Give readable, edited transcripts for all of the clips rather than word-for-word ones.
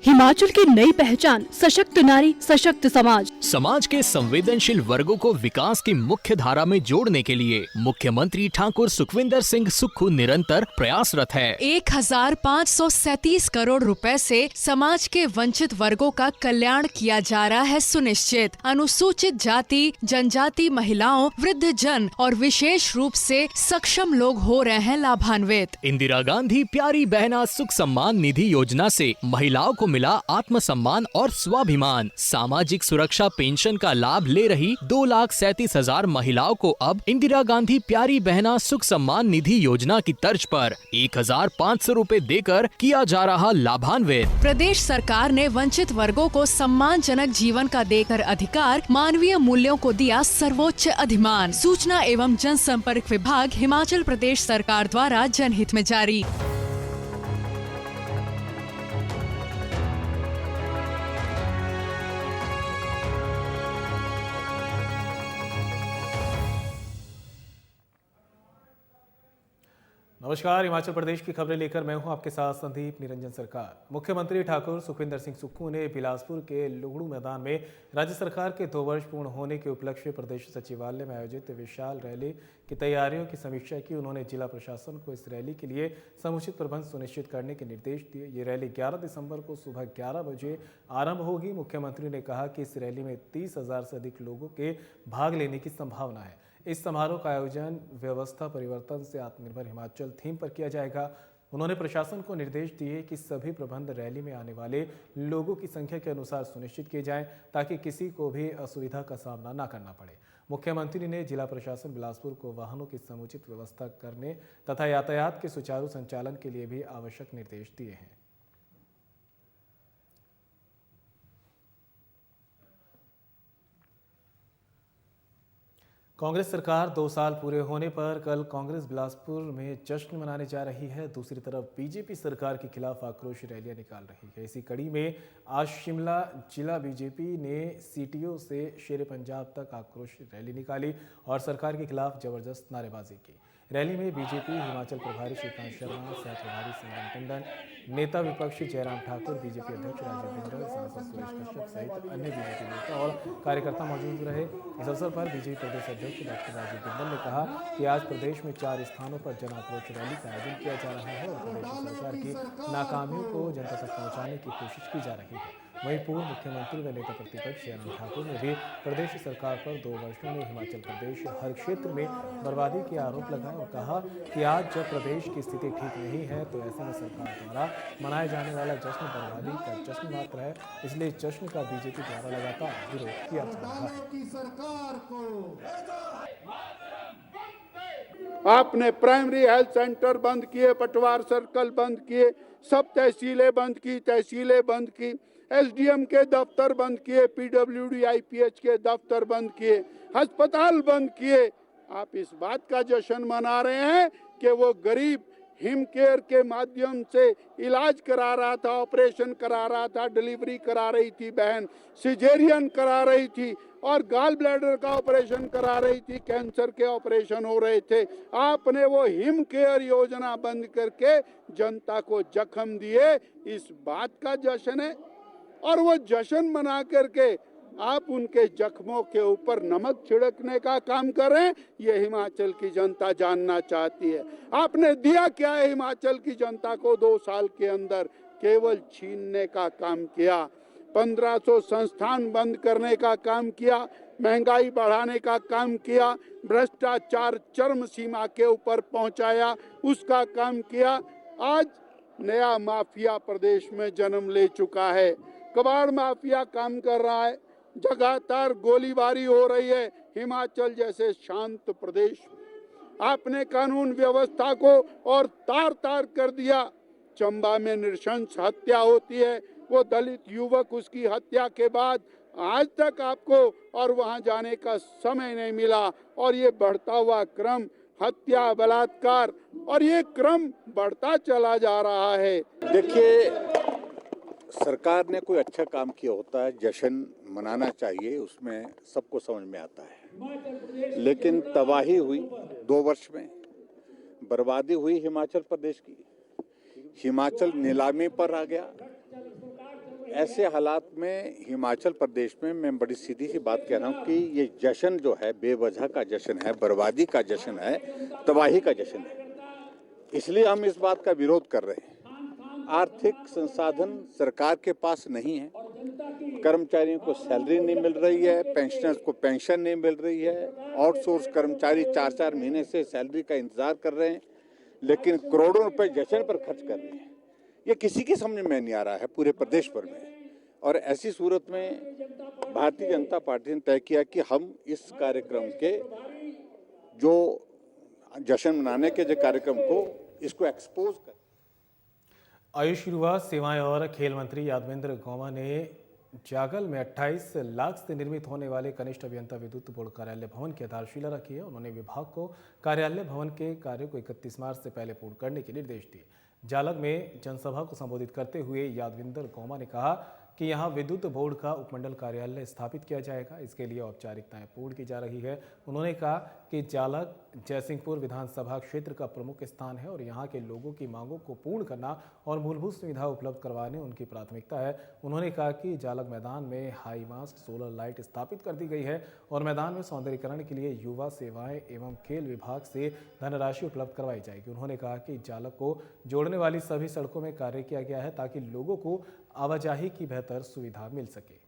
हिमाचल की नई पहचान, सशक्त नारी सशक्त समाज। समाज के संवेदनशील वर्गों को विकास की मुख्य धारा में जोड़ने के लिए मुख्यमंत्री ठाकुर सुखविंदर सिंह सुक्खू निरंतर प्रयासरत है। 1537 करोड़ रुपए से समाज के वंचित वर्गों का कल्याण किया जा रहा है सुनिश्चित। अनुसूचित जाति, जनजाति, महिलाओं, वृद्ध जन और विशेष रूप से सक्षम लोग हो रहे हैं लाभान्वित। इंदिरा गांधी प्यारी बहना सुख सम्मान निधि योजना से महिलाओं को मिला आत्मसम्मान और स्वाभिमान। सामाजिक सुरक्षा पेंशन का लाभ ले रही 2,37,000 महिलाओं को अब इंदिरा गांधी प्यारी बहना सुख सम्मान निधि योजना की तर्ज पर 1,500 रुपए देकर किया जा रहा लाभान्वित। प्रदेश सरकार ने वंचित वर्गों को सम्मानजनक जीवन का देकर अधिकार, मानवीय मूल्यों को दिया सर्वोच्च अधिमान। सूचना एवं जनसंपर्क विभाग, हिमाचल प्रदेश सरकार द्वारा जनहित में जारी। नमस्कार, हिमाचल प्रदेश की खबरें लेकर मैं हूं आपके साथ संदीप निरंजन सरकार। मुख्यमंत्री ठाकुर सुखविंदर सिंह सुक्खू ने बिलासपुर के लुगड़ू मैदान में राज्य सरकार के 2 वर्ष पूर्ण होने के उपलक्ष्य में प्रदेश सचिवालय में आयोजित विशाल रैली की तैयारियों की समीक्षा की। उन्होंने जिला प्रशासन को इस रैली के लिए समुचित प्रबंध सुनिश्चित करने के निर्देश दिए। ये रैली 11 दिसंबर को सुबह 11 बजे आरंभ होगी। मुख्यमंत्री ने कहा कि इस रैली में 30,000 से अधिक लोगों के भाग लेने की संभावना है। इस समारोह का आयोजन व्यवस्था परिवर्तन से आत्मनिर्भर हिमाचल थीम पर किया जाएगा। उन्होंने प्रशासन को निर्देश दिए कि सभी प्रबंध रैली में आने वाले लोगों की संख्या के अनुसार सुनिश्चित किए जाएं ताकि किसी को भी असुविधा का सामना न करना पड़े। मुख्यमंत्री ने जिला प्रशासन बिलासपुर को वाहनों की समुचित व्यवस्था करने तथा यातायात के सुचारू संचालन के लिए भी आवश्यक निर्देश दिए हैं। कांग्रेस सरकार 2 साल पूरे होने पर कल कांग्रेस बिलासपुर में जश्न मनाने जा रही है। दूसरी तरफ बीजेपी सरकार के खिलाफ आक्रोश रैलियां निकाल रही है। इसी कड़ी में आज शिमला जिला बीजेपी ने सीटीओ से शेर पंजाब तक आक्रोश रैली निकाली और सरकार के खिलाफ जबरदस्त नारेबाजी की। रैली में बीजेपी हिमाचल प्रभारी श्रीकांत शर्मा, सह प्रभारी संगम टंडन, नेता विपक्षी जयराम ठाकुर, बीजेपी अध्यक्ष राजीव बिंदल, सांसद सुरेश कश्यप सहित अन्य बीजेपी नेता और कार्यकर्ता मौजूद रहे। इस अवसर पर बीजेपी प्रदेश अध्यक्ष डॉक्टर राजीव बिंदल ने कहा कि आज प्रदेश में 4 स्थानों पर जन आक्रोश रैली का आयोजन किया जा रहा है और प्रदेश सरकार की नाकामियों को जनता तक पहुंचाने की कोशिश की जा रही है। वहीं पूर्व मुख्यमंत्री व नेता प्रतिपक्ष जयराम ठाकुर ने भी प्रदेश सरकार पर 2 वर्षों में हिमाचल प्रदेश हर क्षेत्र में बर्बादी के आरोप लगाए और कहा कि आज जब प्रदेश की स्थिति ठीक नहीं है तो ऐसे में सरकार द्वारा मनाया जाने वाला जश्न बर्बादी का जश्न मात्र है। इसलिए इस जश्न का बीजेपी द्वारा लगातार विरोध किया जा रहा है। आपने प्राइमरी हेल्थ सेंटर बंद किए, पटवार सर्कल बंद किए, सब तहसीलें बंद की, एसडीएम के दफ्तर बंद किए, पीडब्ल्यूडी आईपीएच के दफ्तर बंद किए, अस्पताल बंद किए। आप इस बात का जश्न मना रहे हैं कि वो गरीब हिम केयर के माध्यम से इलाज करा रहा था, ऑपरेशन करा रहा था, डिलीवरी करा रही थी बहन, सिजेरियन करा रही थी और गॉल ब्लैडर का ऑपरेशन करा रही थी, कैंसर के ऑपरेशन हो रहे थे। आपने वो हिम केयर योजना बंद करके जनता को जख्म दिए, इस बात का जश्न है। और वो जश्न मना करके आप उनके जख्मों के ऊपर नमक छिड़कने का काम करें, ये हिमाचल की जनता जानना चाहती है। आपने दिया क्या है हिमाचल की जनता को 2 साल के अंदर? केवल छीनने का काम किया, 1500 संस्थान बंद करने का काम किया, महंगाई बढ़ाने का काम किया, भ्रष्टाचार चरम सीमा के ऊपर पहुंचाया, उसका काम किया। आज नया माफिया प्रदेश में जन्म ले चुका है, कबाड़ माफिया काम कर रहा है, लगातार गोलीबारी हो रही है। हिमाचल जैसे शांत प्रदेश आपने कानून व्यवस्था को और तार तार कर दिया। चंबा में नृशंस हत्या होती है, वो दलित युवक, उसकी हत्या के बाद आज तक आपको और वहां जाने का समय नहीं मिला और ये बढ़ता हुआ क्रम हत्या, बलात्कार और ये क्रम बढ़ता चला जा रहा है। देखिए, सरकार ने कोई अच्छा काम किया होता है, जश्न मनाना चाहिए, उसमें सबको समझ में आता है। लेकिन तबाही हुई 2 वर्ष में, बर्बादी हुई हिमाचल प्रदेश की। हिमाचल नीलामी पर आ गया ऐसे हालात में हिमाचल प्रदेश में मैं बड़ी सीधी सी बात कह रहा हूँ कि ये जश्न जो है बेवजह का जश्न है, बर्बादी का जश्न है, तबाही का जश्न है। इसलिए हम इस बात का विरोध कर रहे हैं। आर्थिक संसाधन सरकार के पास नहीं है, कर्मचारियों को सैलरी नहीं मिल रही है, पेंशनर्स को पेंशन नहीं मिल रही है, आउटसोर्स कर्मचारी 4-4 महीने से सैलरी का इंतजार कर रहे हैं, लेकिन करोड़ों रुपए जश्न पर खर्च कर रहे हैं। ये किसी के समझ में नहीं आ रहा है पूरे प्रदेश भर में। और ऐसी सूरत में भारतीय जनता पार्टी ने तय किया कि हम इस कार्यक्रम के जो जश्न मनाने के जो कार्यक्रम को इसको एक्सपोज कर। आयुष, युवा सेवाएं और खेल मंत्री यादवेंद्र गौवा ने जागल में 28 लाख से निर्मित होने वाले कनिष्ठ अभियंता विद्युत बोर्ड कार्यालय भवन की आधारशिला रखी है। उन्होंने विभाग को कार्यालय भवन के कार्य को 31 मार्च से पहले पूर्ण करने के निर्देश दिए। जालग में जनसभा को संबोधित करते हुए यादवेंद्र गौवा ने कहा कि यहां विद्युत बोर्ड का उपमंडल कार्यालय स्थापित किया जाएगा। इसके लिए औपचारिकताएं पूर्ण की जा रही है। उन्होंने कहा कि जालग जयसिंहपुर विधानसभा क्षेत्र का प्रमुख स्थान है और यहां के लोगों की मांगों को पूर्ण करना और मूलभूत सुविधा उपलब्ध करवाने उनकी प्राथमिकता है। उन्होंने कहा कि जालग मैदान में हाई मास्ट सोलर लाइट स्थापित कर दी गई है और मैदान में सौंदर्यीकरण के लिए युवा सेवाएं एवं खेल विभाग से धनराशि उपलब्ध करवाई जाएगी। उन्होंने कहा कि जालग को जोड़ने वाली सभी सड़कों में कार्य किया गया है ताकि लोगों को आवाजाही की बेहतर सुविधा मिल सके।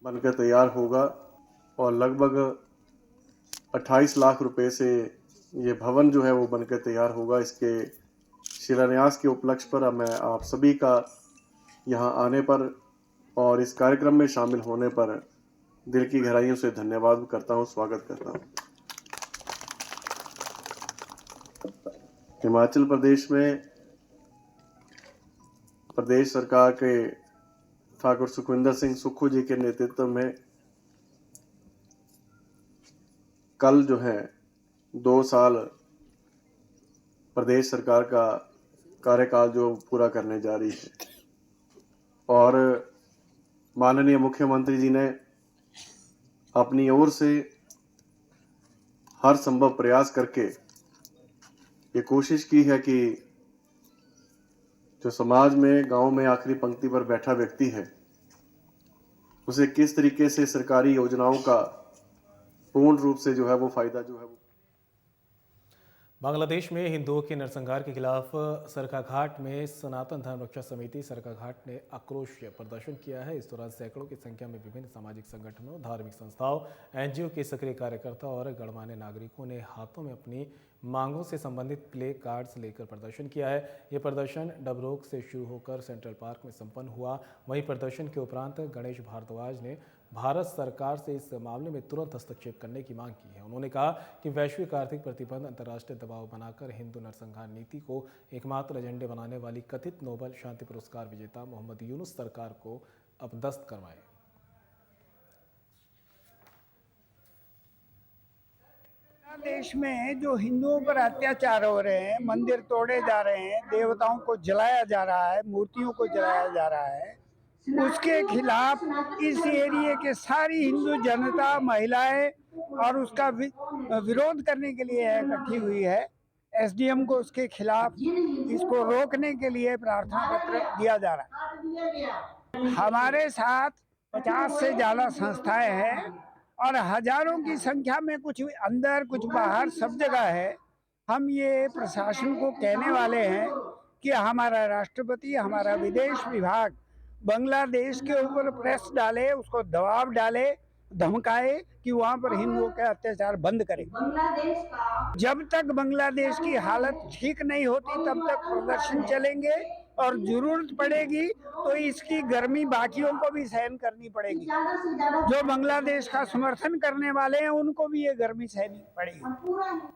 बनकर तैयार होगा और लगभग 28 लाख रुपए से ये भवन जो है वो बनकर तैयार होगा। इसके शिलान्यास के उपलक्ष्य पर मैं आप सभी का यहाँ आने पर और इस कार्यक्रम में शामिल होने पर दिल की गहराइयों से धन्यवाद करता हूँ, स्वागत करता हूँ। हिमाचल प्रदेश में प्रदेश सरकार के ठाकुर सुखविंदर सिंह सुक्खू जी के नेतृत्व में कल जो है 2 साल प्रदेश सरकार का कार्यकाल जो पूरा करने जा रही है और माननीय मुख्यमंत्री जी ने अपनी ओर से हर संभव प्रयास करके ये कोशिश की है कि जो समाज में गांव में आखिरी पंक्ति पर बैठा व्यक्ति है उसे किस तरीके से सरकारी योजनाओं का पूर्ण रूप से जो है वो फायदा जो है वो। बांग्लादेश में हिंदुओं के नरसंहार के खिलाफ सरकाघाट में सनातन धर्म रक्षा समिति सरकाघाट ने आक्रोश प्रदर्शन किया है। इस दौरान सैकड़ों की संख्या में विभिन्न सामाजिक संगठनों, धार्मिक संस्थाओं, एनजीओ के सक्रिय कार्यकर्ता और गणमान्य नागरिकों ने हाथों में अपनी मांगों से संबंधित प्ले कार्ड्स लेकर प्रदर्शन किया है। ये प्रदर्शन डबरोक से शुरू होकर सेंट्रल पार्क में संपन्न हुआ। वहीं प्रदर्शन के उपरांत गणेश भारद्वाज ने भारत सरकार से इस मामले में तुरंत हस्तक्षेप करने की मांग की है। उन्होंने कहा कि वैश्विक आर्थिक प्रतिबंध, अंतर्राष्ट्रीय दबाव बनाकर हिंदू नरसंहार नीति को एकमात्र एजेंडे बनाने वाली कथित नोबेल शांति पुरस्कार विजेता मोहम्मद यूनुस सरकार को अपदस्थ करवाए। देश में जो हिंदुओं पर अत्याचार हो रहे हैं, मंदिर तोड़े जा रहे हैं, देवताओं को जलाया जा रहा है, मूर्तियों को जलाया जा रहा है, उसके खिलाफ इस एरिया के सारी हिंदू जनता, महिलाएं और उसका विरोध करने के लिए इकट्ठी हुई है। एसडीएम को उसके खिलाफ इसको रोकने के लिए प्रार्थना पत्र दिया जा रहा है। हमारे साथ 50 से ज्यादा संस्थाएं हैं और हजारों की संख्या में कुछ अंदर कुछ बाहर सब जगह है। हम ये प्रशासन को कहने वाले हैं कि हमारा राष्ट्रपति, हमारा विदेश विभाग बांग्लादेश के ऊपर प्रेस डाले, उसको दबाव डाले, धमकाए कि वहाँ पर हिंदुओं के अत्याचार बंद करे। जब तक बांग्लादेश की हालत ठीक नहीं होती तब तक प्रदर्शन चलेंगे और जरूरत पड़ेगी तो इसकी गर्मी बाकियों को भी सहन करनी पड़ेगी। जो बांग्लादेश का समर्थन करने वाले हैं उनको भी ये गर्मी सहनी पड़ेगी।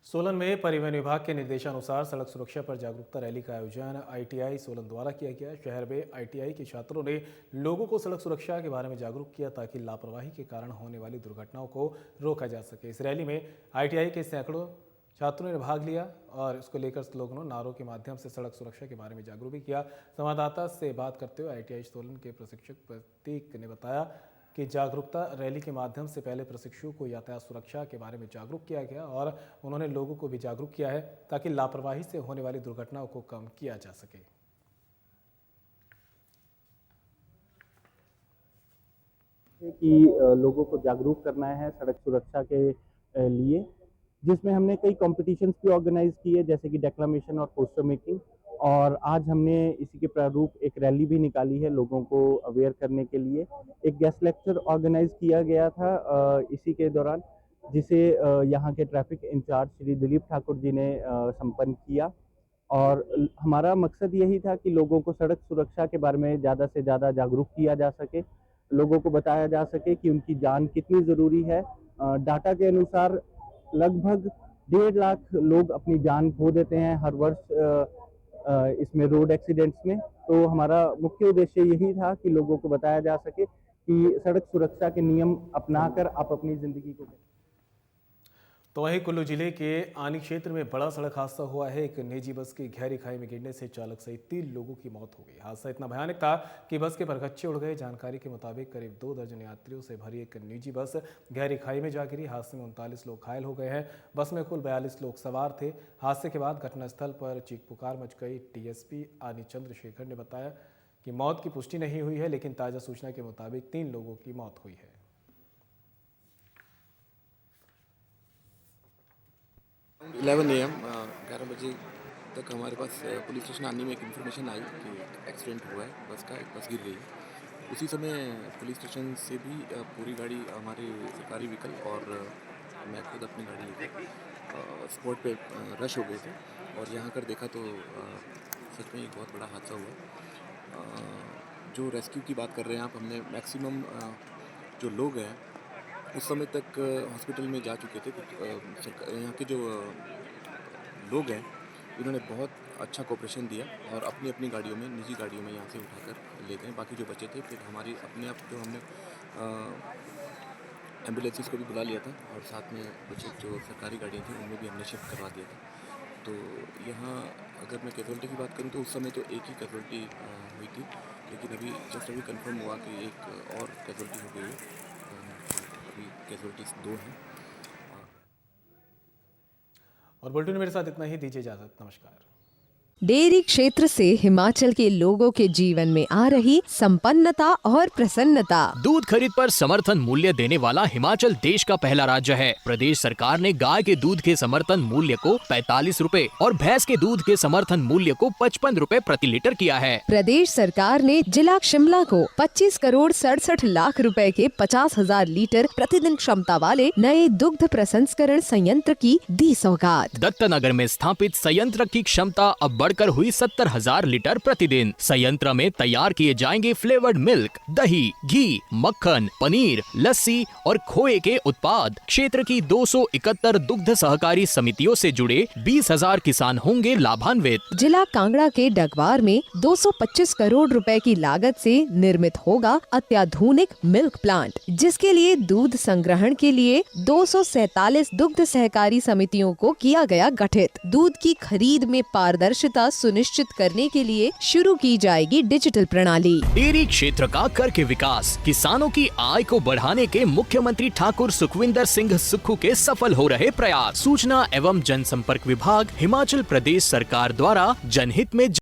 सोलन में परिवहन विभाग के निर्देशानुसार सड़क सुरक्षा पर जागरूकता रैली का आयोजन आईटीआई सोलन द्वारा किया गया। शहर में आईटीआई के छात्रों ने लोगों को सड़क सुरक्षा के बारे में जागरूक किया ताकि लापरवाही के कारण होने वाली दुर्घटनाओं को रोका जा सके। इस रैली में आईटीआई के सैकड़ों छात्रों ने भाग लिया और इसको लेकर स्लोगनों, नारों के माध्यम से सड़क सुरक्षा के बारे में जागरूक भी किया। संवाददाता से बात करते हुए आईटीआई सोलन के प्रशिक्षक प्रतीक ने बताया कि जागरूकता रैली के माध्यम से पहले प्रशिक्षुओं को यातायात सुरक्षा के बारे में जागरूक किया गया और उन्होंने लोगों को भी जागरूक किया है ताकि लापरवाही से होने वाली दुर्घटनाओं को कम किया जा सके। कि लोगों को जागरूक करना है सड़क सुरक्षा के लिए, जिसमें हमने कई कॉम्पिटिशन्स भी ऑर्गेनाइज किए जैसे कि डेक्लामेशन और पोस्टर मेकिंग, और आज हमने इसी के प्रारूप एक रैली भी निकाली है लोगों को अवेयर करने के लिए। एक गेस्ट लेक्चर ऑर्गेनाइज किया गया था इसी के दौरान, जिसे यहाँ के ट्रैफिक इंचार्ज श्री दिलीप ठाकुर जी ने संपन्न किया। और हमारा मकसद यही था कि लोगों को सड़क सुरक्षा के बारे में ज़्यादा से ज़्यादा जागरूक किया जा सके, लोगों को बताया जा सके कि उनकी जान कितनी ज़रूरी है। डाटा के अनुसार लगभग 1.5 लाख लोग अपनी जान खो देते हैं हर वर्ष इसमें रोड एक्सीडेंट्स में। तो हमारा मुख्य उद्देश्य यही था कि लोगों को बताया जा सके कि सड़क सुरक्षा के नियम अपनाकर आप अपनी ज़िंदगी को। तो वहीं कुल्लू जिले के आनी क्षेत्र में बड़ा सड़क हादसा हुआ है। एक निजी बस की गहरी खाई में गिरने से चालक सहित 3 लोगों की मौत हो गई। हादसा इतना भयानक था कि बस के परखच्चे उड़ गए। जानकारी के मुताबिक करीब 2 दर्जन यात्रियों से भरी एक निजी बस गहरी खाई में जा गिरी। हादसे में 39 लोग घायल हो गए हैं। बस में कुल 42 लोग सवार थे। हादसे के बाद घटनास्थल पर चीख पुकार मच गई। टीएसपी आनी चंद्रशेखर ने बताया कि मौत की पुष्टि नहीं हुई है, लेकिन ताज़ा सूचना के मुताबिक 3 लोगों की मौत हुई है। 11 AM 11 बजे तक हमारे पास पुलिस स्टेशन आने में एक इन्फॉर्मेशन आई कि एक्सीडेंट हुआ है बस का, एक बस गिर गई। उसी समय पुलिस स्टेशन से भी पूरी गाड़ी, हमारे सरकारी व्हीकल और मैं खुद अपनी गाड़ी लेकर स्पॉट पे रश हो गए थे और यहाँ कर देखा तो सच में एक बहुत बड़ा हादसा हुआ। जो रेस्क्यू की बात कर रहे हैं आप, हमने मैक्सिमम जो लोग हैं उस समय तक हॉस्पिटल में जा चुके थे। यहाँ के जो लोग हैं इन्होंने बहुत अच्छा कोऑपरेशन दिया और अपनी अपनी गाड़ियों में, निजी गाड़ियों में यहाँ से उठाकर ले गए। बाकी जो बचे थे फिर हमारी अपने आप जो हमने एम्बुलेंसेस को भी बुला लिया था और साथ में बचे जो सरकारी गाड़ियाँ थी उनमें भी हमने शिफ्ट करवा दिया था। तो यहाँ अगर मैं कैजुअल्टी की बात करूँ तो उस समय तो एक ही कैजुअल्टी हुई थी, लेकिन अभी जस्ट अभी कंफर्म हुआ कि एक और कैजुअल्टी हो गई है। कैजुअल्टीज 2 हैं। और बुलेटिन में मेरे साथ इतना ही। दीजिए इजाजत। नमस्कार। डेयरी क्षेत्र से हिमाचल के लोगों के जीवन में आ रही संपन्नता और प्रसन्नता। दूध खरीद पर समर्थन मूल्य देने वाला हिमाचल देश का पहला राज्य है। प्रदेश सरकार ने गाय के दूध के समर्थन मूल्य को 45 रुपए और भैंस के दूध के समर्थन मूल्य को 55 रुपए प्रति लीटर किया है। प्रदेश सरकार ने जिला शिमला को 25 करोड़ 67 लाख रुपए के 50,000 लीटर प्रतिदिन क्षमता वाले नए दुग्ध प्रसंस्करण संयंत्र की दी सौगात। दत्तनगर में स्थापित संयंत्र की क्षमता अब बढ़कर हुई 70,000 लीटर प्रतिदिन। संयंत्र में तैयार किए जाएंगे फ्लेवर्ड मिल्क, दही, घी, मक्खन, पनीर, लस्सी और खोए के उत्पाद। क्षेत्र की 271 दुग्ध सहकारी समितियों से जुड़े 20,000 किसान होंगे लाभान्वित। जिला कांगड़ा के डगवार में 225 करोड़ रुपए की लागत से निर्मित होगा अत्याधुनिक मिल्क प्लांट, जिसके लिए दूध संग्रहण के लिए 247 दुग्ध सहकारी समितियों को किया गया गठित। दूध की खरीद में पारदर्शिता सुनिश्चित करने के लिए शुरू की जाएगी डिजिटल प्रणाली। डेयरी क्षेत्र का कर के विकास, किसानों की आय को बढ़ाने के मुख्यमंत्री ठाकुर सुखविंदर सिंह सुक्खू के सफल हो रहे प्रयास। सूचना एवं जनसंपर्क विभाग, हिमाचल प्रदेश सरकार द्वारा जनहित में